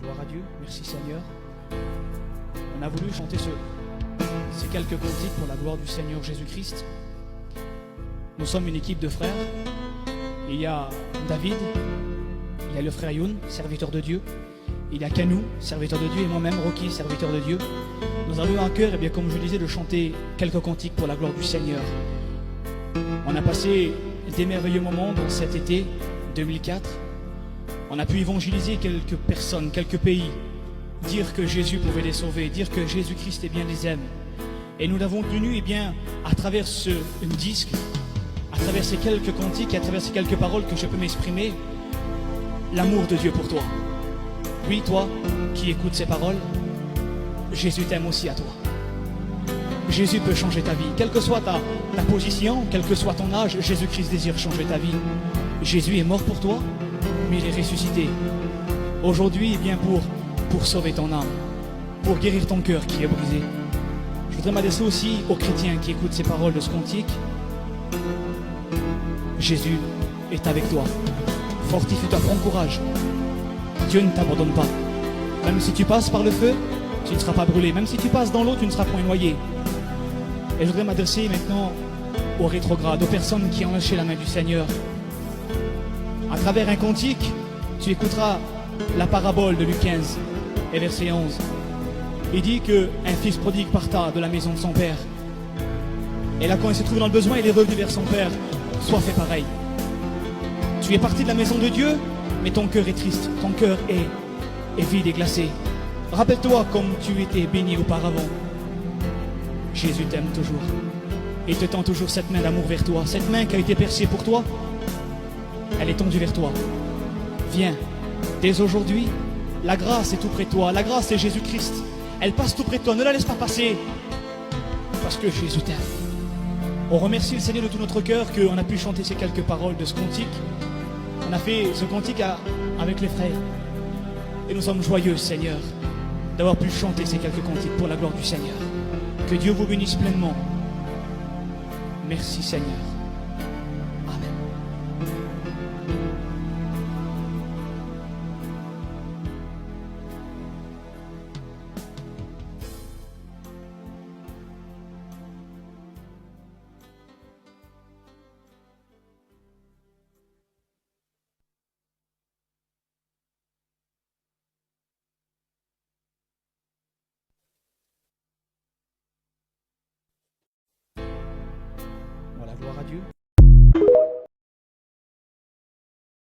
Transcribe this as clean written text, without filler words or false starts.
Gloire à Dieu, merci Seigneur. On a voulu chanter ces quelques cantiques pour la gloire du Seigneur Jésus-Christ. Nous sommes une équipe de frères. Il y a David, il y a le frère Youn, serviteur de Dieu. Il y a Kanou, serviteur de Dieu, et moi-même, Rocky, serviteur de Dieu. Nous avons eu à cœur, bien, comme je disais, de chanter quelques cantiques pour la gloire du Seigneur. On a passé des merveilleux moments dans cet été 2004. On a pu évangéliser quelques personnes, quelques pays, dire que Jésus pouvait les sauver, dire que Jésus-Christ les aime. Et nous l'avons tenu, à travers ce disque, à travers ces quelques cantiques, à travers ces quelques paroles que je peux m'exprimer, l'amour de Dieu pour toi. Oui, toi qui écoutes ces paroles, Jésus t'aime aussi à toi. Jésus peut changer ta vie. Quelle que soit ta position, quel que soit ton âge, Jésus-Christ désire changer ta vie. Jésus est mort pour toi, mais il est ressuscité. Aujourd'hui, pour sauver ton âme, pour guérir ton cœur qui est brisé. Je voudrais m'adresser aussi aux chrétiens qui écoutent ces paroles de ce cantique. Jésus est avec toi. Fortifie-toi, prends courage. Dieu ne t'abandonne pas. Même si tu passes par le feu, tu ne seras pas brûlé. Même si tu passes dans l'eau, tu ne seras point noyé. Et je voudrais m'adresser maintenant aux rétrogrades, aux personnes qui ont lâché la main du Seigneur. À travers un cantique, tu écouteras la parabole de Luc 15 et verset 11. Il dit qu'un fils prodigue parta de la maison de son père. Et là, quand il se trouve dans le besoin, il est revenu vers son père. Sois fait pareil. Tu es parti de la maison de Dieu, mais ton cœur est triste, ton cœur est vide et glacé. Rappelle-toi comme tu étais béni auparavant. Jésus t'aime toujours. Il te tend toujours cette main d'amour vers toi. Cette main qui a été percée pour toi, elle est tendue vers toi. Viens, dès aujourd'hui, la grâce est tout près de toi. La grâce est Jésus-Christ. Elle passe tout près de toi. Ne la laisse pas passer, parce que Jésus t'aime. On remercie le Seigneur de tout notre cœur qu'on a pu chanter ces quelques paroles de ce cantique. On a fait ce cantique avec les frères. Et nous sommes joyeux, Seigneur, d'avoir pu chanter ces quelques cantiques pour la gloire du Seigneur. Que Dieu vous bénisse pleinement. Merci, Seigneur. Amen. Voilà, gloire à Dieu.